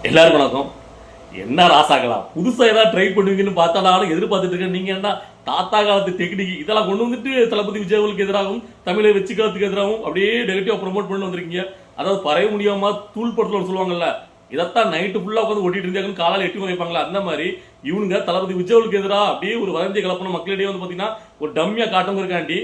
எல்லாருக்கும் வணக்கம். என்ன ராசாக்கலாம் புதுசாக ஏதாவது ட்ரை பண்ணுவீங்கன்னு பார்த்தாலும் எதிர்பார்த்துட்டு இருக்கேன். நீங்கள் என்ன தாத்தா காலத்து டெக்னிக் இதெல்லாம் கொண்டு வந்துட்டு தளபதி விஜய்களுக்கு எதிராகவும் தமிழை வச்சுக்கிறதுக்கு எதிராகவும் அப்படியே நெகட்டிவாக ப்ரொமோட் பண்ணி வந்திருக்கீங்க. அதாவது பறைய முடியாம தூள் படத்தில் சொல்லுவாங்கல்ல, இதைத்தான் நைட்டு ஃபுல்லாக உட்காந்து ஓட்டிட்டு இருந்தாங்கன்னு காலையில் 8 வைப்பாங்களா, அந்த மாதிரி இவனுங்க தளபதி விஜய்களுக்கு எதிராக அப்படியே ஒரு வதந்திய கலப்பணும் மக்களிடையே வந்து பார்த்தீங்கன்னா ஒரு டம்மியாக காட்டுங்கிறக்காண்டி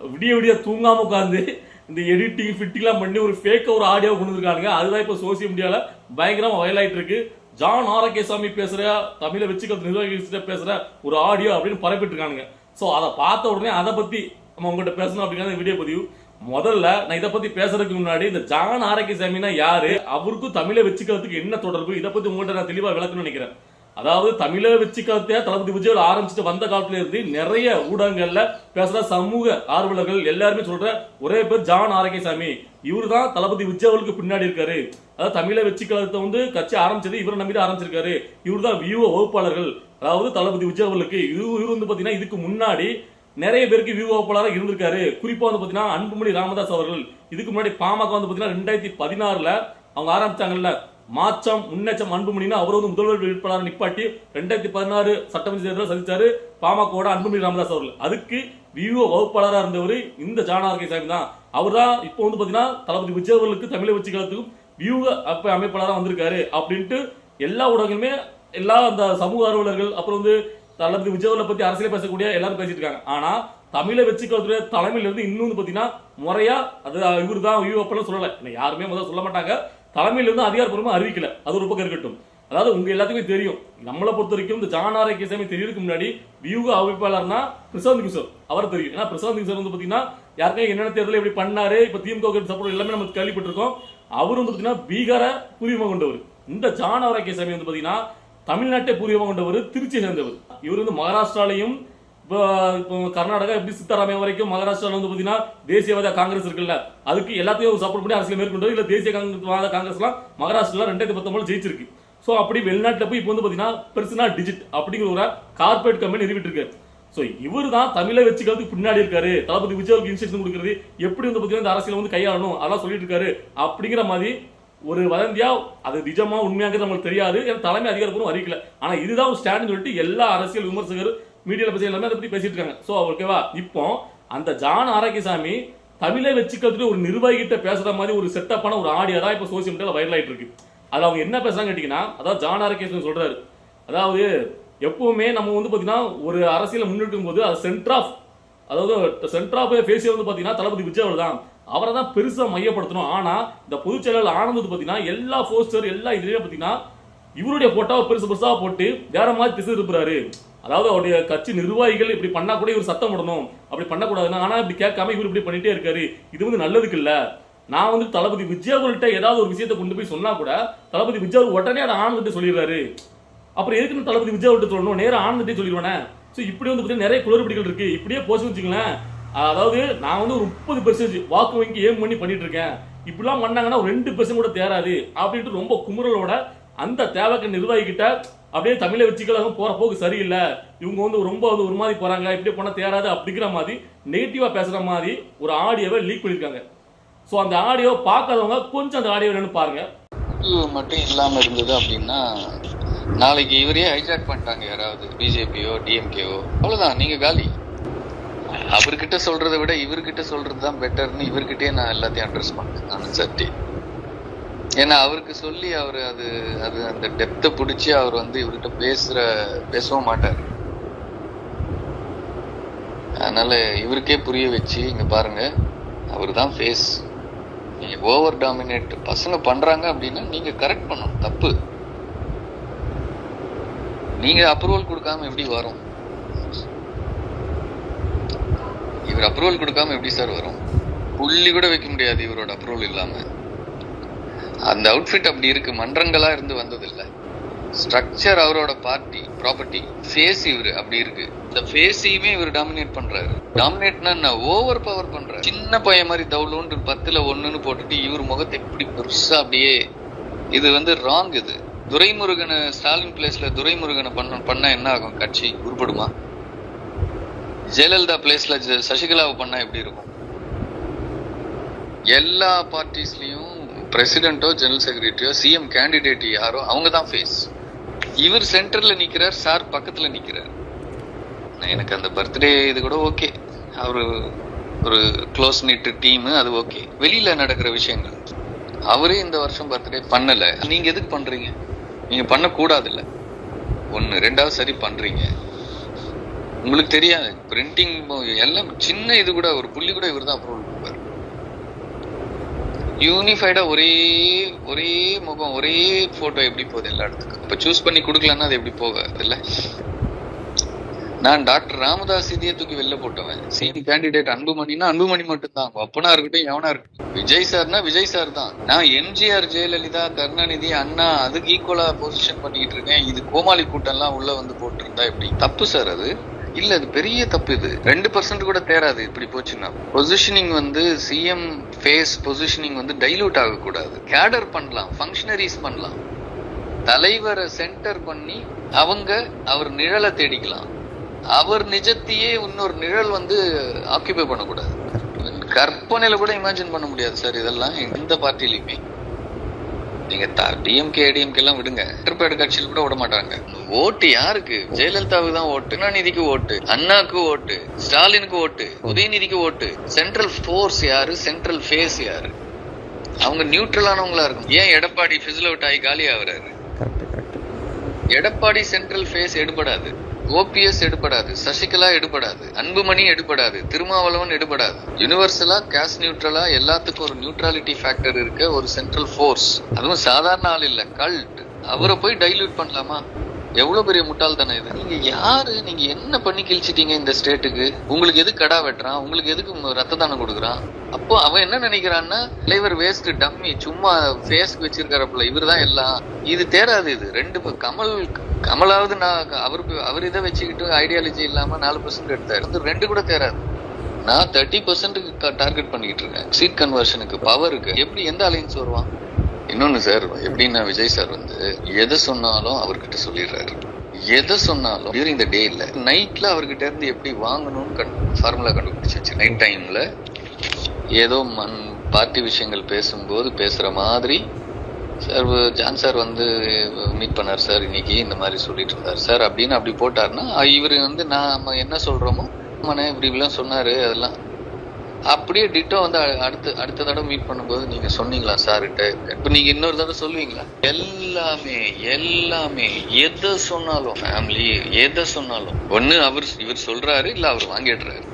விடிய விடிய தூங்காமல் உட்காந்து இந்த எடிட்டிங் ஃபிட்டிங்லாம் பண்ணி ஒரு ஃபேக்க ஒரு ஆடியோ கொண்டு வந்துருக்காங்க. அதுதான் இப்போ சோசியல் மீடியாவில் பயங்கரமாக வைரல் ஆகிட்டு இருக்கு. ஜான் ஆரோக்கியசாமி பேசுற தமிழை வச்சுக்கிறது நிர்வாகிகள் பேசுற ஒரு ஆடியோ அப்படின்னு பரப்பிட்டு இருக்கானுங்க. ஸோ அதை பார்த்த உடனே அதை பத்தி நம்ம உங்கள்கிட்ட பேசணும் அப்படிங்கிற வீடியோ பதிவு. முதல்ல நான் இதை பத்தி பேசுறதுக்கு முன்னாடி இந்த ஜான் ஆரோக்கியசாமினா யாரு, அவருக்கும் தமிழை வச்சுக்கிறதுக்கு என்ன தொடர்பு, இதை பத்தி உங்கள்கிட்ட நான் தெளிவா விளக்கணும்னு நினைக்கிறேன். அதாவது தமிழை வச்சுக்கிறத தளபதி விஜய் ஆரம்பிச்சுட்டு வந்த காலத்துல இருந்து நிறைய ஊடகங்கள்ல பேசுற சமூக ஆர்வலர்கள் எல்லாருமே சொல்ற ஒரே பேர் ஜான் ஆரோக்கியசாமி. இவரு தான் தளபதி விஜய்களுக்கு பின்னாடி இருக்காரு. அதாவது தமிழை வச்சுக்கிறத வந்து கட்சி ஆரம்பிச்சது இவரை நம்பி ஆரம்பிச்சிருக்காரு. இவர் தான் வியூ வகுப்பாளர்கள், அதாவது தளபதி விஜய்களுக்கு. இவர் வந்து பாத்தீங்கன்னா இதுக்கு முன்னாடி நிறைய பேருக்கு வியூ வகுப்பாளராக இருந்திருக்காரு. குறிப்பா வந்து பாத்தீங்கன்னா அன்புமணி ராமதாஸ் அவர்கள் இதுக்கு முன்னாடி பாமக வந்து பாத்தீங்கன்னா 2016 அவங்க ஆரம்பிச்சாங்கல்ல மாச்சம் முன்னேச்சம் அன்புமணினா அவர் வந்து முதல்வர் வேட்பாளர் நிப்பாட்டி 2016 சட்டமன்ற தேர்தலில் சந்திச்சாரு பாமகவோட அன்புமணி ராமதாஸ் அவர்கள். அதுக்கு வியூ வகுப்பாளராக இருந்தவர் இந்த ஜான் ஆரோக்கியசாமி தான். அவர் தான் இப்போ வந்து பாத்தீங்கன்னா தளபதி விஜய் அவர்களுக்கு தமிழை வச்சுக்கிறதுக்கும் வியூ அமைப்பாளராக வந்திருக்காரு அப்படின்ட்டு எல்லா ஊடகங்களுமே எல்லா அந்த சமூக ஆர்வலர்கள் அப்புறம் வந்து தளபதி விஜய் பத்தி அரசியல் பேசக்கூடிய எல்லாரும் பேசிட்டு இருக்காங்க. ஆனா தமிழை வச்சுக்கிறதுடைய தலைமையில இருந்து இன்னும் பாத்தீங்கன்னா முறையா அது இவர் தான் வியூ அப்பெல்லாம் சொல்லல, யாருமே முதல்ல சொல்ல மாட்டாங்க. தலைமையில இருந்து அதிகாரப்பூர்வமா அறிவிக்கல, அது ஒரு பக்கம் இருக்கட்டும். அதாவது உங்க எல்லாத்துக்குமே தெரியும், நம்மளை பொறுத்த வரைக்கும் இந்த ஜான் ஆரோக்கியசாமி தெரியறதுக்கு முன்னாடி வியூக அமைப்பாளர்னா பிரசாந்த் கிஷோர் அவர் தெரியும். ஏன்னா பிரசாந்த் கிஷோர் வந்து பாத்தீங்கன்னா யாருக்கே என்னென்ன தேர்தல் எப்படி பண்ணாரு, இப்ப திமுக சப்போர்ட் எல்லாமே நம்ம கேள்விப்பட்டிருக்கோம். அவர் வந்து பாத்தீங்கன்னா பீகார பூர்வீகமாக கொண்டவர். இந்த ஜான் ஆரோக்கியசாமி வந்து பாத்தீங்கன்னா தமிழ்நாட்டை பூர்வீகமாக கொண்டவர், திருச்சியை சேர்ந்தவர். இவர் வந்து மகாராஷ்டிராலையும் இப்போ கர்நாடகா எப்படி சித்தராமையா வரைக்கும் மகாராஷ்டிரால வந்து பாத்தீங்கன்னா தேசியவாத காங்கிரஸ் இருக்குல்ல, அதுக்கு எல்லாத்தையும் சப்போர்ட் பண்ணி அரசியல் மேற்கொண்டது. இல்ல தேசிய காங்கிரஸ்லாம் மகாராஷ்டிரா 2019 ஜெயிச்சிருக்கு. ஸோ அப்படி வெளிநாட்டில் போய் இப்போ வந்து பாத்தீங்கன்னா பெர்சனா டிஜிட் அப்படிங்கிற ஒரு கார்பரேட் கம்பெனி நிறுவிட்டு இருக்காரு. ஸோ இவர் தான் தமிழை வச்சுக்கிறதுக்கு பின்னாடி இருக்காரு. தளபதி விஜய்க்கு இன்ஸ்ட்ரக்ஷன் கொடுக்குறது எப்படி வந்து பாத்தீங்கன்னா இந்த அரசியல் வந்து கையாளணும் அதெல்லாம் சொல்லிட்டு இருக்காரு அப்படிங்கிற மாதிரி ஒரு வதந்தியா. அது நிஜமா உண்மையாக நம்மளுக்கு தெரியாது, ஏன்னா தலைமை அதிகாரப்பூர்வம் அறிவிக்கல. ஆனா இதுதான் ஒரு ஸ்டாண்ட் சொல்லிட்டு எல்லா அரசியல் விமர்சகர் மீடியால பத்தி எல்லாமே அதை பத்தி பேசிட்டு இருக்காங்க. சோ ஓகேவா, இப்போ அந்த ஜான் ஆரோக்கியசாமி தமிழை வச்சுக்கிறதுக்கு ஒரு நிர்வாகிகிட்ட பேசுற மாதிரி ஒரு செட்டப்பான ஒரு ஆடியோ தான் இப்போ சோசியல் மீடியால வைரல் ஆயிட்டு இருக்கு. அது அவங்க என்ன பேசுறாங்க கேட்டீங்கன்னா, அதாவது ஜான் ஆரோக்கியசாமி சொல்றாரு, அதாவது எப்பவுமே நம்ம வந்து பாத்தீங்கன்னா ஒரு அரசியலை முன்னெடுக்கும் போது அது சென்டர் ஆஃப் ஃபேஸ் வந்து பாத்தீங்கன்னா தளபதி விஜய் தான், அவரை தான் பெருசா மையப்படுத்தணும். ஆனா இந்த பொதுச் செயலாளர் ஆனந்த் பாத்தீங்கன்னா எல்லா போஸ்டர் எல்லா இதுலயும் பாத்தீங்கன்னா இவருடைய போட்டோவை பெருசா போட்டு வேற மாதிரி திசை இருப்பாரு. அதாவது அவருடைய கட்சி நிர்வாகிகள் இப்படி பண்ணா கூட இவர் சத்தம் போடணும், அப்படி பண்ணக்கூடாதுன்னா. ஆனா இப்படி கேட்காம இவர் இப்படி பண்ணிட்டே இருக்காரு, இது வந்து நல்லதுக்கு இல்ல. நான் வந்து தளபதி விஜய் அவர்கள்ட்ட ஏதாவது ஒரு விஷயத்தை கொண்டு போய் சொன்னா கூட தளபதி விஜய் உடனே அதை ஆனந்த் சொல்லிடுறாரு. அப்புறம் எதுக்கு தளபதி விஜய் அவர்கிட்ட சொல்லணும், நேரம் ஆனந்த் சொல்லிடுவானே. ஸோ இப்படி வந்து நிறைய குளறுபடிகள் இருக்கு. இப்படியே போச்சு வச்சுங்களேன். அதாவது நான் வந்து ஒரு 30% வாக்கு வங்கி ஏம் பண்ணிட்டு இருக்கேன், இப்படிலாம் பண்ணாங்கன்னா ஒரு 2% கூட தேராது அப்படின்ட்டு ரொம்ப குமுறலோட அந்த தேவைக்கு நிர்வாகிக்கிட்ட அப்படியே தமிழை வச்சுக்கலாம் போற போக்கு சரியில்லை, இவங்க வந்து ரொம்ப ஒரு மாதிரி போறாங்க, இப்படி பண்ண தேராது அப்படிங்கிற மாதிரி நெகட்டிவா பேசுற மாதிரி ஒரு ஆடியோவை லீக் பண்ணிருக்காங்க. ஸோ அந்த ஆடியோ பார்க்காதவங்க கொஞ்சம் அந்த ஆடியோ என்னன்னு பாருங்க. மட்டும் இல்லாம இருந்தது அப்படின்னா நாளைக்கு இவரே ஹைஜாக் பண்ணிட்டாங்க யாராவது, பிஜேபியோ டிஎம்கேவோ, அவ்வளவுதான், நீங்க காலி. அவர்கிட்ட சொல்றதை விட இவர்கிட்ட சொல்றது தான் பெட்டர்னு இவர்கிட்டயே நான் எல்லாத்தையும் அட்ரஸ் பண்ணேன் நானும் சட்டி. ஏன்னா அவருக்கு சொல்லி அவர் அது அந்த டெப்த்தை பிடிச்சி அவர் வந்து இவர்கிட்ட பேசவும் மாட்டார். அதனால இவருக்கே புரிய வச்சு இங்க பாருங்க, அவர் தான் ஃபேஸ். நீங்க ஓவர் டாமினேட் பசங்க பண்றாங்க அப்படின்னா நீங்க கரெக்ட் பண்ணணும், தப்பு. நீங்க அப்ரூவல் கொடுக்காம எப்படி வரும்? இவர் அப்ரூவல் கொடுக்காம எப்படி சார் வரும்? புள்ளி கூட வைக்க முடியாது இவரோட அப்ரூவல் இல்லாம. அந்த அவுட்ஃபிட் அப்படி இருக்கு, மன்றங்களா இருந்து வந்தது இல்ல. ஸ்ட்ரக்சர் அவரோட பார்ட்டி ப்ராப்பர்ட்டி, ஃபேஸ் இவரு அப்படி இருக்கு. இந்த ஃபேஸையுமே இவர் டாமினேட் பண்றாரு. டாமினேட்னா ஓவர் பவர் பண்றாரு. சின்ன பையன் மாதிரி தவுளோன்னு 10ல் 1ன்னு போட்டுட்டு இவர் முகத்தை எப்படி பெருசா அப்படியே, இது வந்து ராங். இது துரைமுருகனை ஸ்டாலின் பிளேஸ்ல துரைமுருகனை பண்ணா என்ன ஆகும்? கட்சி உருப்படுமா? ஜெயலலிதா பிளேஸ்ல சசிகலாவை பண்ணா எப்படி இருக்கும்? எல்லா பார்ட்டிஸ்லயும் பிரசிடென்ட்டோ ஜெனரல் செக்ரட்டரியோ சிஎம் கேண்டிடேட் யாரோ அவங்க தான் ஃபேஸ். இவர் சென்டர்ல நிக்கிறார், சார் பக்கத்துல நிக்கிறார். எனக்கு அந்த பர்த்டே இது கூட ஓகே, அவரு ஒரு க்ளோஸ் நிட் டீம், அது ஓகே. வெளியில நடக்கிற விஷயங்கள் அவரே இந்த வருஷம் பர்த்டே பண்ணல, நீங்க எதுக்கு பண்றீங்க? நீங்க பண்ண கூடாது இல்ல ஒண்ணு. ரெண்டாவது சரி பண்றீங்க, உங்களுக்கு தெரியாது பிரிண்டிங் எல்லாம் சின்ன இது கூட ஒரு புள்ளி கூட இவர் தான் அப்ரூவல் கொடுப்பாரு. யூனிஃபைடா ஒரே ஒரே முகம் ஒரே போட்டோ எப்படி போகுது எல்லா இடத்துக்கும். இப்ப சூஸ் பண்ணி கொடுக்கலன்னா அது எப்படி போகாது இல்ல. நான் டாக்டர் ராமதாஸ் இதையே தூக்கி வெளில போட்டவன். சிஎம் கேண்டிடேட் அன்புமணினா அன்புமணி மட்டும் தான், அப்பனா இருக்கட்டும் எவனா இருக்கட்டும். விஜய் சார்னா விஜய் சார் தான். நான் எம்ஜிஆர், ஜெயலலிதா, கருணாநிதி, அண்ணா அதுக்கு ஈக்குவலா பொசிஷன் பண்ணிட்டு இருக்கேன். இது கோமாளி கூட்டம் எல்லாம் உள்ள வந்து போட்டு இருந்தா எப்படி? தப்பு சார் அது. இல்ல அது பெரிய தப்பு. இது 2% கூட தேராது இப்படி போச்சுன்னா. பொசிஷனிங் வந்து சிஎம் ஃபேஸ் பொசிஷனிங் வந்து டைலூட் ஆகக்கூடாது. கேடர் பண்ணலாம், ஃபங்க்ஷனரிஸ் பண்ணலாம், தலைவரை சென்டர் பண்ணி அவங்க அவர் நிழலை தேடிக்கலாம். அவர் நிஜத்தையே இன்னொரு நிழல் வந்து ஆக்கியூபை பண்ணக்கூடாது. கற்பனையில கூட இமேஜின் பண்ண முடியாது சார் இதெல்லாம் எந்த பார்ட்டிலையுமே. நீங்க டிஎம்கே ஏடிஎம்கே எல்லாம் விடுங்க, திருப்பேடு கட்சியில் கூட விட மாட்டாங்க. ஓட்டு யாருக்கு? ஜெயலலிதாவுக்கு தான் ஓட்டு, கருணாநிதிக்கு ஓட்டு, அண்ணாக்கு ஓட்டு, ஸ்டாலினுக்கு ஓட்டு, உதயநிதிக்கு ஓட்டு. சென்ட்ரல் ஃபோர்ஸ் யாரு? சென்ட்ரல் ஃபேஸ் யாரு? அவங்க நியூட்ரலானவங்களா இருக்கும். ஏன் எடப்பாடி ஃபிசில் அவுட் ஆகி காலி ஆகுறாரு? எடப்பாடி சென்ட்ரல் ஃபேஸ் எடுபடாது, ஓபிஎஸ் எடுபடாது, சசிகலா எடுபடாது, அன்புமணி எடுபடாது, திருமாவளவன் எடுபடாது. யூனிவர்சலா கேஸ்ட் நியூட்ரலா எல்லாத்துக்கும் ஒரு நியூட்ராலிட்டி ஃபேக்டர் இருக்க ஒரு சென்ட்ரல் ஃபோர்ஸ், அதுவும் சாதாரண ஆள் இல்ல, கல்ட். அவரை போய் டைல்யூட் பண்ணலாமா? எவ்வளவு பெரிய முட்டாள்தானே இது. நீங்க யாரு? நீங்க என்ன பண்ணி கிழிச்சிட்டீங்க இந்த ஸ்டேட்டுக்கு? உங்களுக்கு எதுக்கு கடா வெட்டுறான்? உங்களுக்கு எதுக்கு ரத்த தானம் கொடுக்குறான்? அப்போ அவன் என்ன நினைக்கிறான்னா தலைவர் வேஸ்ட் டம்மி, சும்மா ஃபேஸ்க்கு வச்சிருக்காரப்புல, இவர் தான் எல்லாம். இது தேராது. இது ரெண்டு கமலாவது நான் அவர் இதை வச்சுக்கிட்டு ஐடியாலஜி இல்லாம 4% எடுத்தாரு. 2 கூட தேராது. நான் 30% டார்கெட் பண்ணிக்கிட்டு இருக்கேன். சீட் கன்வர்ஷனுக்கு பவருக்கு எப்படி எந்த அலைன்ஸ் வருவான்? இன்னொன்னு சார், எப்படின்னா விஜய் சார் வந்து எதை சொன்னாலும் அவர்கிட்ட சொல்லிடுறாரு. எதை சொன்னாலும் டியூரிங் த டே இல்ல நைட்ல அவர்கிட்ட இருந்து எப்படி வாங்கணும்னு ஃபார்முலா கண்டுபிடிச்சாச்சு. நைட் டைம்ல ஏதோ பார்ட்டி விஷயங்கள் பேசும்போது பேசுற மாதிரி சார், ஜான் சார் வந்து மீட் பண்ணார் சார் இன்னைக்கு, இந்த மாதிரி சொல்லிட்டு இருந்தார் சார் அப்படின்னு அப்படி போட்டாருன்னா இவரு வந்து நாம என்ன சொல்றோமோ இப்படி இப்படிலாம் சொன்னாரு அதெல்லாம் அப்படியே டிட்டோ வந்து அடுத்த தடவை மீட் பண்ணும்போது நீங்க சொன்னீங்களா சார்கிட்ட? இப்ப நீங்க இன்னொரு தடவை சொல்லுவீங்களா? எல்லாமே எதை சொன்னாலும் ஃபேமிலி எதை சொன்னாலும் ஒண்ணு இவர் சொல்றாரு, இல்ல அவர் வாங்கிடுறாரு.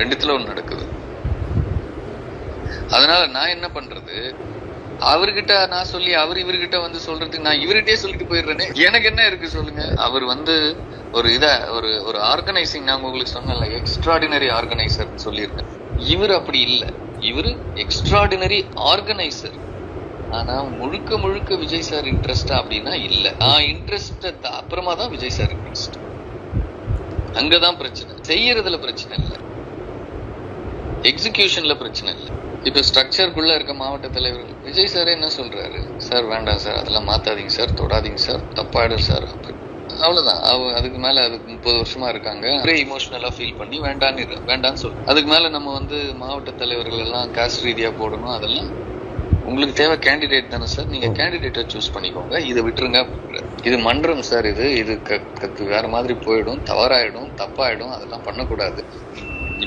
2த்துல ஒண்ணு நடக்குது. அதனால நான் என்ன பண்றது, அவர்கிட்ட நான் சொல்லி அவர் இவர்கிட்ட வந்து சொல்றதுக்கு நான் இவர்கிட்டயே சொல்லிட்டு போயிடுறேனே. எனக்கு என்ன இருக்கு சொல்லுங்க? அவர் வந்து ஒரு ஆர்கனைசிங், நான் உங்களுக்கு சொன்னேன்ல எக்ஸ்ட்ராடினரி ஆர்கனைசர் சொல்லியிருக்கேன். இவர் அப்படி இல்ல, இவரு எக்ஸ்ட்ராடினரி ஆர்கனைசர். ஆனா முழுக்க விஜய் சார் இன்ட்ரெஸ்டா அப்படின்னா இல்ல. இன்ட்ரெஸ்ட் அப்புறமா தான் விஜய் சார் இன்ட்ரெஸ்ட். அங்கதான் பிரச்சனை. செய்யறதுல பிரச்சனை இல்ல, எக்ஸிகியூஷன்ல பிரச்சனை இல்ல. இப்ப ஸ்ட்ரக்சருக்குள்ள இருக்க மாவட்ட தலைவர்கள் விஜய் சார் என்ன சொல்றாரு? சார் வேண்டாம் சார், அதெல்லாம் மாத்தாதீங்க சார், தொடாதீங்க சார், தப்பாயிடும் சார். அவ்வளவுதான். அதுக்கு மேல அதுக்கு 30 வருஷமா இருக்காங்க. ஒரே இமோஷனலா ஃபீல் பண்ணி வேண்டான்னு சொல்லு. அதுக்கு மேல நம்ம வந்து மாவட்ட தலைவர்கள் எல்லாம் காஸ்ட் ரீதியா போடணும். அதெல்லாம் உங்களுக்கு தேவை கேண்டிடேட் தானே சார், நீங்க கேண்டிடேட்டை சூஸ் பண்ணிக்கோங்க, இதை விட்டுருங்க. இது மன்றம் சார், இது வேற மாதிரி போயிடும், தவறாயிடும், தப்பாயிடும், அதெல்லாம் பண்ணக்கூடாது.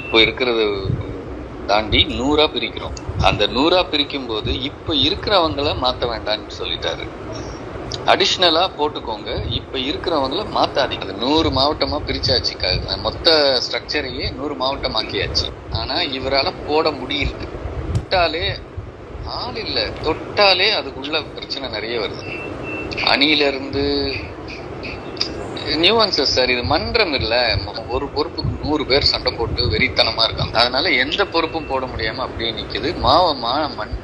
இப்போ இருக்கிறது தாண்டி 100 பிரிக்கிறோம். அந்த 100 பிரிக்கும் போது இப்ப இருக்கிறவங்களை மாத்த வேண்டாம்னு சொல்லிட்டாரு. அடிஷ்னலா போட்டுக்கோங்க, இப்ப இருக்கிறவங்கள மாத்தாதீங்க. அது 100 மாவட்டமா பிரிச்சாச்சு. மொத்த ஸ்ட்ரக்சரையே 100 மாவட்டம் ஆக்கியாச்சு. ஆனா இவரால போட முடியல. தொட்டாலே ஆள் இல்ல, தொட்டாலே அதுக்குள்ள பிரச்சனை நிறைய வருது. அணியில இருந்து நியூவன்சஸ் சார். இது மன்றம் இல்ல, ஒரு பொறுப்புக்கு 100 பேர் சண்டை போட்டு வெறித்தனமா இருக்காங்க. அதனால எந்த பொறுப்பும் போட முடியாம அப்படியே நிக்குது.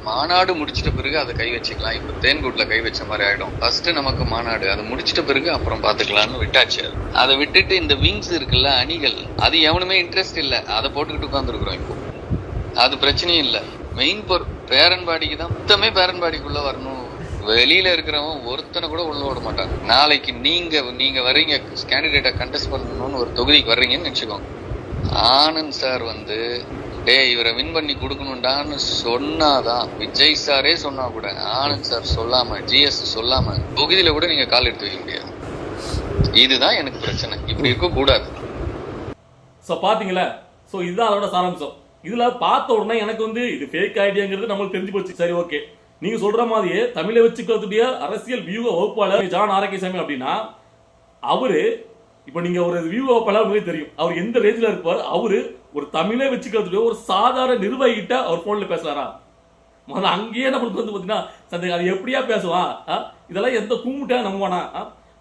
மாநாடு முடிச்சிட்ட பிறகு அதை கை வச்சுக்கலாம். இப்ப தேன்கூட்ல கை வச்ச மாதிரி ஆயிடும். ஃபர்ஸ்ட் நமக்கு மாநாடு, அதை முடிச்சிட்ட பிறகு அப்புறம் பாத்துக்கலாம்னு விட்டாச்சு. அதை விட்டுட்டு இந்த விங்ஸ் இருக்குல்ல, அணிகள், அது எவனுமே இன்ட்ரெஸ்ட் இல்ல, அதை போட்டுக்கிட்டு உட்காந்துருக்குறோம். இப்போ அது பிரச்சனையும் இல்ல. மெயின் பேரன்பாடிக்கு தான் மொத்தமே பேரன்பாடிக்குள்ள வரணும். வெளியில இருக்கிறவன் ஒருத்தனை கூட உள்ள விட மாட்டாங்க. நாளைக்கு நீங்க வர்றீங்க கேண்டிடேட்டை கண்டெஸ்ட் பண்ணணும்னு ஒரு தொகுதிக்கு வர்றீங்கன்னு நினைச்சுக்கோங்க. ஆனந்த் சார் வந்து இவரை வின் பண்ணி கொடுக்கணும்டான்னு சொன்னாதான், விஜய் சாரே சொன்னா கூட, ஆனந்த் சார் சொல்லாம, ஜிஎஸ் சொல்லாம தொகுதியில கூட நீங்க கால் எடுத்து வைக்க முடியாது. இதுதான் எனக்கு பிரச்சனை. இப்படி இருக்க கூடாது. சோ பாத்தீங்களா? சோ இதுதான் அதோட சாராம்சம். இதுல பார்த்த உடனே எனக்கு வந்து இது ஃபேக் ஐடியாங்கிறது நம்மளுக்கு தெரிஞ்சு போச்சு. சரி, ஓகே, நீங்க சொல்ற மாதிரியே தமிழை வச்சுக்கக்கூடிய அரசியல் வியூக வகுப்பாளர் ஜான் ஆரோக்கியசாமி அப்படின்னா, அவரு இப்ப நீங்க ஒரு வியூ வகுப்பாளர் உங்களுக்கு தெரியும் அவர் எந்த ரேஞ்சில இருப்பார். அவரு ஒரு தமிழை வச்சுக்கிறதுக்கு ஒரு சாதாரண நிர்வாகிகிட்ட அவர் போன்ல பேசுறாரா? முதல்ல அங்கேயே நம்மளுக்கு வந்து பாத்தீங்கன்னா சந்தேகம், அது எப்படியா பேசுவான்? இதெல்லாம் எந்த கும்பிட்டா நம்புவானா?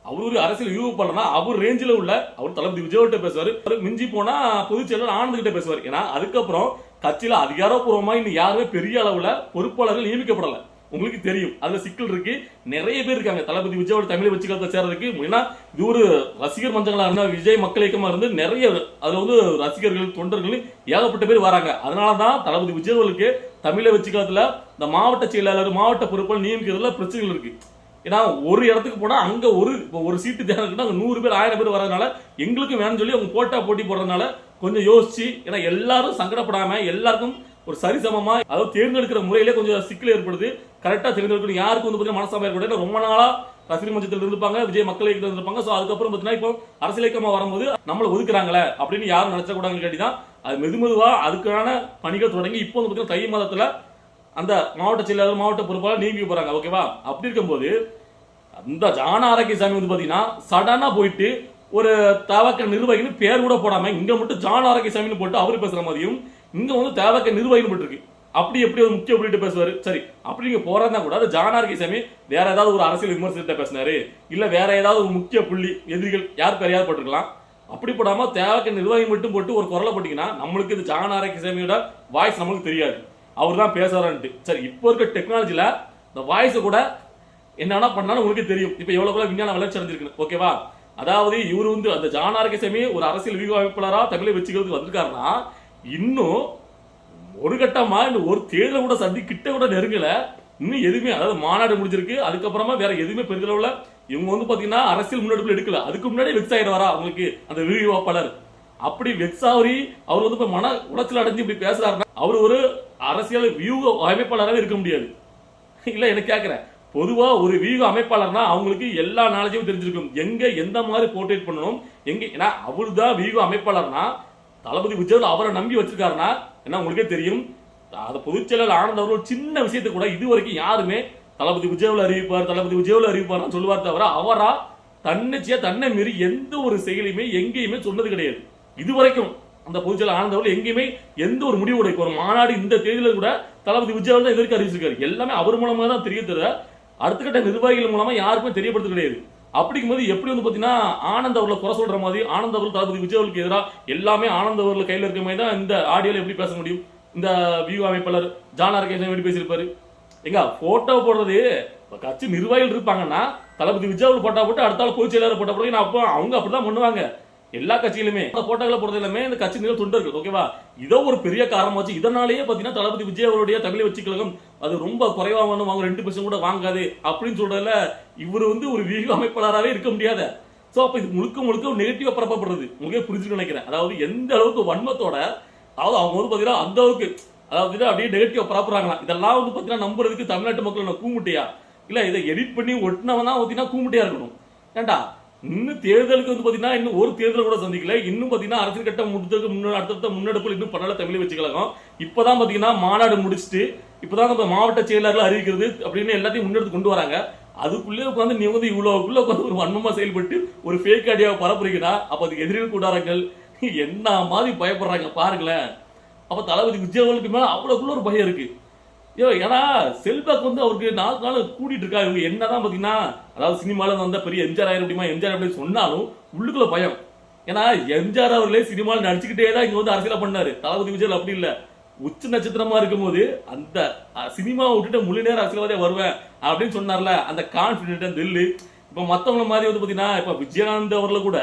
அவர் ஒரு அரசியல் வியூ வகுப்பாளர்னா அவர் ரேஞ்சில உள்ள அவர் தளபதி விஜய்கிட்ட பேசுவாரு, மிஞ்சி போனா பொதுச் செயலர் ஆனந்த் கிட்ட பேசுவார். ஏன்னா அதுக்கப்புறம் கட்சியில அதிகாரப்பூர்வமா இன்னும் யாருமே பெரிய அளவுல பொறுப்பாளர்கள் நியமிக்கப்படல. உங்களுக்கு தெரியும் அதுல சிக்கல் இருக்கு. நிறைய பேர் இருக்காங்க தளபதி விஜயோட தமிழை வச்சுக்கிறத சேர்றதுக்கு. ஏன்னா இது ஒரு ரசிகர் மன்றங்களா இருந்தா, விஜய் மக்கள் இயக்கமா இருந்து நிறைய அதுல வந்து ரசிகர்கள் தொண்டர்கள் ஏகப்பட்ட பேர் வராங்க. அதனாலதான் தளபதி விஜயவர்களுக்கு தமிழை வச்சுக்கிறதுல இந்த மாவட்ட செயலாளர் மாவட்ட பொறுப்பாளர் நியமிக்கிறதுல பிரச்சனைகள் இருக்கு. ஏன்னா ஒரு இடத்துக்கு போனா அங்க ஒரு சீட்டு தேர்ந்தெடுக்கணும், அங்க 100 பேர் 1000 பேர் வரதுனால எங்களுக்கும் வேணும்னு சொல்லி அவங்க போட்டி போடுறதுனால கொஞ்சம் யோசிச்சு, ஏன்னா எல்லாரும் சங்கடப்படாம எல்லாருக்கும் ஒரு சரிசமமா அதாவது தேர்ந்தெடுக்கிற முறையிலே கொஞ்சம் சிக்கல் ஏற்படுது. கரெக்டா தேர்ந்தெடுக்கணும். யாருக்கு வந்து பாத்தீங்கன்னா மனசாம ஏற்படுது. ரொம்ப நாளா ரசிகர் மன்றத்தில் இருந்திருப்பாங்க, விஜய் மக்கள் இயக்கத்தில் இருந்திருப்பாங்க. சோ அதுக்கப்புறம் பாத்தீங்கன்னா இப்போ அரசியல் இயக்கமா வரும்போது நம்மள ஒதுக்குறாங்களே அப்படின்னு யாரும் நினைச்சக்கூடாதுன்னு கேட்டிதான் அது மெதுமெதுவா அதுக்கான பணிகள் தொடங்கி இப்போ வந்து பாத்தீங்கன்னா தை மாதத்துல அந்த மாவட்ட செயலாளர் மாவட்ட பொறுப்பாளர் நியமிக்க போறாங்க. ஓகேவா? அப்படி இருக்கும்போது அந்த ஜான ஆரோக்கியசாமி வந்து பாத்தீங்கன்னா சடனா போயிட்டு ஒரு தவக்க நிர்வாகின்னு பேர் கூட போடாம இங்க மட்டும் ஜான ஆரோக்கியசாமின்னு போட்டு அவரு பேசுற மாதிரியும் இங்க வந்து தவக்க நிர்வாகின்னு போட்டு இருக்கு. அப்படி எப்படி ஒரு முக்கிய புள்ளிட்டு பேசுவாரு? சரி, அப்படி நீங்க போறதா கூட அது ஜான ஆரோக்கியசாமி வேற ஏதாவது ஒரு அரசியல் விமர்சனத்தை பேசினாரு, இல்ல வேற ஏதாவது ஒரு முக்கிய புள்ளி எதிரிகள் யார் பேர் யார் போட்டுருக்கலாம். அப்படி போடாம தேவக்க நிர்வாகி மட்டும் போட்டு ஒரு குரலை போட்டீங்கன்னா நம்மளுக்கு இது ஜான ஆரோக்கியசாமியோட வாய்ஸ் நம்மளுக்கு தெரியாது, அவர் தான் பேசுறாருன்ட்டு. சரி, இப்போ இருக்க டெக்னாலஜில இந்த வாய்ஸை கூட என்னன்னா பண்ணாலும் உங்களுக்கு தெரியும் இப்ப எவ்வளவு விஞ்ஞான வளர்ச்சி அடைஞ்சிருக்கு. ஓகேவா? அதாவது இவர் வந்து அந்த ஜான் ஆரோக்கியசாமி ஒரு அரசியல் வியூக அமைப்பாளரா தமிழை வச்சுக்கிறதுக்கு வந்திருக்காருன்னா இன்னும் ஒரு கட்டமா இன்னும் ஒரு தேர்தல் கூட கிட்ட கூட நெருங்கல. இன்னும் எதுவுமே, அதாவது மாநாடு முடிஞ்சிருக்கு, அதுக்கப்புறமா வேற எதுவுமே பெருகளவுல இவங்க வந்து பாத்தீங்கன்னா அரசியல் முன்னெடுப்புல எடுக்கல. அதுக்கு முன்னாடி வெக்ஸ் ஆயிடுவாரா அவங்களுக்கு அந்த வியூக அமைப்பாளர்? அப்படி வெக்ஸாவரி அவர் வந்து இப்ப மன உளைச்சல் அடைஞ்சு இப்படி பேசுறாருன்னா அவர் ஒரு அரசியல் வியூக அமைப்பாளராகவே இருக்க முடியாது. இல்ல எனக்கு கேட்கிறேன், பொதுவா ஒரு வியூக அமைப்பாளர்னா அவங்களுக்கு எல்லா நாலேஜும் தெரிஞ்சிருக்கும், எங்க எந்த மாதிரி போர்ட்ரேட் பண்ணணும் எங்க. ஏன்னா அவரு தான் வியூக அமைப்பாளர்னா தளபதி விஜய் அவரை நம்பி வச்சிருக்காருன்னா என்ன உங்களுக்கே தெரியும். அது பொதுச் செயலாளர் ஆனந்த் அவர்கள் சின்ன விஷயத்தை கூட இது வரைக்கும் யாருமே தளபதி விஜய்ல அறிவிப்பார் தளபதி விஜய்ல அறிவிப்பார் சொல்லுவார் தவிர அவரா தன்னிச்சையா தன்னை மீறி எந்த ஒரு செயலையுமே எங்கேயுமே சொன்னது கிடையாது. இதுவரைக்கும் அந்த பொதுச் செயலாளர் ஆனந்த் அவர்கள் எங்கேயுமே எந்த ஒரு முடிவு ஒரு மாநாடு இந்த தேதியில கூட தளபதி விஜய் தான் இது வரைக்கும் அறிவிச்சிருக்காரு. எல்லாமே அவர் மூலமா தான் தெரிய தவிர அடுத்த கட்ட நிர்வாகிகள் மூலமா யாருக்குமே தெரியப்படுத்த கிடையாது. அப்படிங்கும்போது எப்படி வந்து பாத்தீங்கன்னா ஆனந்த் அவர்களை குறை சொல்ற மாதிரி ஆனந்த் அவர்கள் தளபதி விஜய் அவர்களுக்கு எதிராக எல்லாமே ஆனந்த் அவர்கள் கையில இருக்க மாதிரி தான் இந்த ஆடியோல எப்படி பேச முடியும்? இந்த வியூ அமைப்பாளர் ஜான் ஆரோக்கியசாமி எப்படி பேசியிருப்பாரு? எங்க போட்டோ போடுறது கட்சி நிர்வாகிகள் இருப்பாங்கன்னா தளபதி விஜய் அவர்கள் போட்டோ போட்டு அடுத்த பொதுச் செயலாளர் போட்டோ போடுறது அப்போ அவங்க அப்படிதான் பண்ணுவாங்க. எல்லா கட்சியிலுமே அந்த போட்டோக்களை போடுறது எல்லாமே இந்த கட்சி நிகழ் தொண்டர்கள். ஓகேவா? இதோ ஒரு பெரிய காரணம் வச்சு இதனாலேயே பாத்தீங்கன்னா தளபதி விஜய் அவருடைய தமிழை வச்சு கழகம் அது ரொம்ப குறைவா வந்து வாங்க 2% கூட வாங்காது அப்படின்னு சொல்றதுல இவர் வந்து ஒரு வியூக அமைப்பாளராகவே இருக்க முடியாத. சோ அப்ப இது முழுக்க நெகட்டிவா பரப்பப்படுறது உங்களுக்கே புரிஞ்சுன்னு நினைக்கிறேன். அதாவது எந்த அளவுக்கு வன்மத்தோட, அதாவது அவங்க வந்து பாத்தீங்கன்னா அந்த அளவுக்கு அதாவது அப்படியே நெகட்டிவா பரப்புறாங்களா. இதெல்லாம் வந்து பாத்தீங்கன்னா நம்புறதுக்கு தமிழ்நாட்டு மக்கள் கூமுட்டையா இல்ல இதை எடிட் பண்ணி ஒட்டினவன் தான் பாத்தீங்கன்னா கூமுட்டையா இருக்கணும். ஏண்டா இன்னும் தேர்தலுக்கு வந்து பாத்தீங்கன்னா இன்னும் ஒரு தேர்தல் கூட சந்திக்கல. இன்னும் பாத்தீங்கன்னா அரசியல் கட்டம் முடித்ததுக்கு அடுத்த முன்னெடுப்புல இன்னும் பண்ணல தமிழை வச்சுக்கலாம். இப்பதான் பாத்தீங்கன்னா மாநாடு முடிச்சுட்டு இப்பதான் நம்ம மாவட்ட செயலாளர்கள் அறிவிக்கிறது அப்படின்னு எல்லாத்தையும் முன்னெடுத்து கொண்டு வராங்க. அதுக்குள்ளே உட்காந்து நீ வந்து இவ்வளவுக்குள்ள உட்காந்து ஒரு வன்மமா செயல்பட்டு ஒரு ஃபேக் ஐடியாவை பரப்புறீங்கன்னா அப்ப அதுக்கு எதிரிகள் கூடாரங்கள் என்ன மாதிரி பயப்படுறாங்க பாருங்களேன். அப்ப தளபதி விஜயவர்களுக்கு மேல அவ்வளவுக்குள்ள ஒரு பயம் இருக்கு. ஏன்னா செல்வாக்கு வந்து அவருக்கு நாள் கூட்டிட்டு இருக்கா. இவங்க என்னதான் பாத்தீங்கன்னா அதாவது சினிமால வந்த பெரிய எம்ஜிஆர் ஆயிரம் முடியுமா எம்ஜிஆர் அப்படின்னு சொன்னாலும் உள்ளுக்குள்ள பயம். ஏன்னா எம்ஜிஆர் அவர்களே சினிமாவில் நடிச்சுக்கிட்டே தான் இங்க வந்து அரசியலா பண்ணாரு. தளபதி விஜய் அப்படி இல்ல, உச்ச நட்சத்திரமா இருக்கும் போது அந்த சினிமாவை விட்டுட்டு முழு நேரம் அரசியல்வாதியா வருவேன் அப்படின்னு சொன்னார்ல, அந்த கான்பிடென்ட் தில்லு. இப்ப மத்தவங்க மாதிரி வந்து பாத்தீங்கன்னா இப்ப விஜயகாந்த் அவர்களை கூட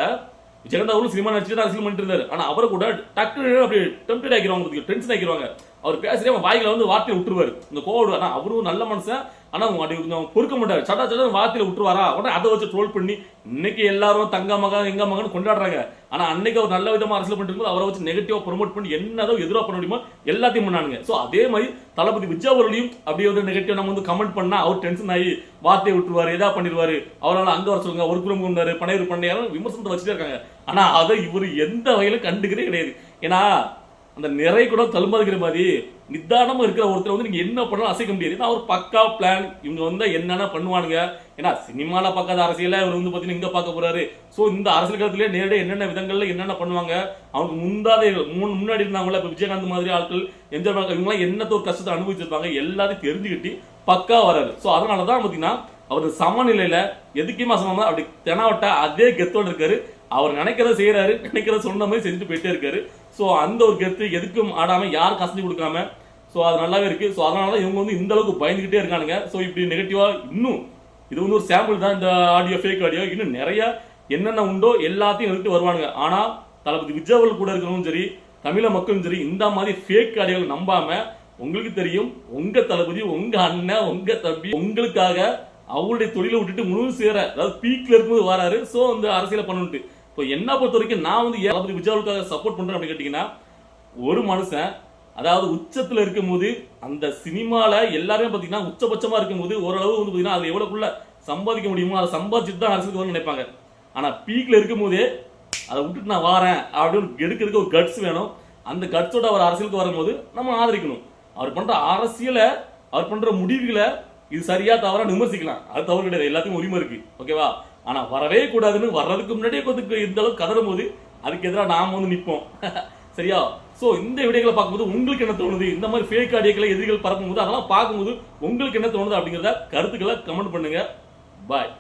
விஜயகாந்த் அவர்களும் சினிமா நடிச்சுட்டு அரசியல் பண்ணிட்டு இருந்தாரு. ஆனா அவரை கூட டக்கு அப்படி டெம்ப்டட் ஆக்கிடுவாங்க, டென்ஷன் ஆக்கிடுவாங்க. அவர் பேசுறே வாய்களை வந்து வார்த்தையை விட்டுருவாரு, இந்த கோவம். ஆனா அவரும் நல்ல மனுஷன், ஆனா கொஞ்சம் பொறுக்க மாட்டாரு, சட்டா சட்டா வார்த்தையில விட்டுருவாரா, உடனே அதை வச்சு ட்ரோல் பண்ணி இன்னைக்கு எல்லாரும் தங்க மகன் எங்க மகன் கொண்டாடுறாங்க. ஆனா அன்னைக்கு அவர் நல்ல விதமா அரசியல் பண்ணிட்டு இருக்கும்போது அவரை வச்சு நெகட்டிவா ப்ரொமோட் பண்ணி என்னதான் எதிராக பண்ண முடியுமோ எல்லாத்தையும் பண்ணானுங்க. சோ அதே மாதிரி தளபதி விஜய் அவர்களையும் அப்படியே வந்து நெகட்டிவ் நம்ம வந்து கமெண்ட் பண்ணா அவர் டென்ஷன் ஆகி வார்த்தையை விட்டுருவாரு, எதா பண்ணிடுவாரு, அவரால் அங்க வர சொல்லுங்க, ஒரு குடும்பம் கொண்டாரு, பனையூர் பண்ணையாரும் விமர்சனத்தை வச்சுட்டே இருக்காங்க. ஆனா அதை இவர் எந்த வகையிலும் கண்டுக்கிறே கிடையாது. ஏன்னா அந்த நிறை கூட தழும்பாதுக்கிற மாதிரி நிதானமா இருக்கிற ஒருத்தர் வந்து நீங்க என்ன பண்ணாலும் அசைக்க முடியாது. ஏன்னா அவர் பக்கா பிளான், இவங்க வந்து என்னென்ன பண்ணுவானுங்க. ஏன்னா சினிமால பார்க்காத அரசியல இவர் வந்து பாத்தீங்கன்னா இங்க பார்க்க போறாரு. சோ இந்த அரசியல் காலத்திலேயே நேரடியாக என்னென்ன விதங்கள்ல என்னென்ன பண்ணுவாங்க, அவங்க முன்னாடி இருந்தாங்களா, இப்ப விஜயகாந்த் மாதிரி ஆட்கள், எம்ஜிஆர் இவங்கலாம் என்னத்த ஒரு கஷ்டத்தை அனுபவிச்சிருப்பாங்க எல்லாத்தையும் தெரிஞ்சுக்கிட்டு பக்கா வராரு. சோ அதனாலதான் பாத்தீங்கன்னா அவர் சமநிலையில எதுக்குமே அசமமா அப்படி தெனாவட்ட அதே கெத்தோட இருக்காரு. அவர் நினைக்கிறத செய்யறாரு, நினைக்கிறத சொன்ன மாதிரி செஞ்சுட்டு போயிட்டே இருக்காரு. சோ அந்த ஒரு கெத்து எதுக்கும் ஆடாம யாரும் கசந்து கொடுக்காம, சோ அது நல்லாவே இருக்கு. சோ அதனால இவங்க வந்து இந்த அளவுக்கு பயந்துகிட்டே இருக்கானுங்க. சோ இப்படி நெகட்டிவா இன்னும் இது வந்து ஒரு சாம்பிள் தான், இந்த ஆடியோ ஃபேக் ஆடியோ இன்னும் நிறைய என்னென்ன உண்டோ எல்லாத்தையும் எடுத்து வருவானுங்க. ஆனா தளபதி விஜய் அவர்கள் கூட இருக்கிறவங்களும் சரி, தமிழ மக்களும் சரி, இந்த மாதிரி ஃபேக் ஆடியோகள் நம்பாம, உங்களுக்கு தெரியும் உங்க தளபதி, உங்க அண்ணன், உங்க தம்பி உங்களுக்காக அவருடைய தொழிலை விட்டுட்டு முழு சேர, அதாவது பீக்ல இருக்கும்போது வராரு. சோ அந்த அரசியலை பண்ணிட்டு இப்போ என்ன பொறுத்த வரைக்கும் நான் வந்து தளபதி விஜய்க்காக சப்போர்ட் பண்றேன் அப்படின்னு கேட்டீங்கன்னா, ஒரு மனுஷன் அதாவது உச்சத்துல இருக்கும் போது அந்த சினிமால எல்லாருமே பாத்தீங்கன்னா உச்சபட்சமா இருக்கும் போது ஓரளவு வந்து பாத்தீங்கன்னா அது எவ்வளவுக்குள்ள சம்பாதிக்க முடியுமோ அதை சம்பாதிச்சுட்டு தான் அரசியலுக்கு வந்து நினைப்பாங்க. ஆனா பீக்ல இருக்கும் போதே அதை விட்டுட்டு நான் வாரேன் அப்படின்னு எடுக்கிறதுக்கு ஒரு கட்ஸ் வேணும். அந்த கட்ஸோட அவர் அரசியலுக்கு வரும்போது நம்ம ஆதரிக்கணும். அவர் பண்ற அரசியலை, அவர் பண்ற முடிவுகளை இது சரியா தவறா விமர்சிக்கலாம், அது தவறு கிடையாது, எல்லாத்தையும் உரிமை இருக்கு, ஓகேவா. ஆனா வரவே கூடாதுன்னு வர்றதுக்கு முன்னாடியே கொஞ்சம் இந்த அளவுக்கு கதறும் போது அதுக்கு எதிராக நாம வந்து நிற்போம். சரியா? சோ இந்த விடயங்களை பார்க்கும்போது உங்களுக்கு என்ன தோணுது, இந்த மாதிரி ஃபேக் ஆடியோக்களை எதிரிகள் பரப்பும் போது அதெல்லாம் பார்க்கும்போது உங்களுக்கு என்ன தோணுது அப்படிங்கிறத கருத்துக்களை கமெண்ட் பண்ணுங்க. பாய்.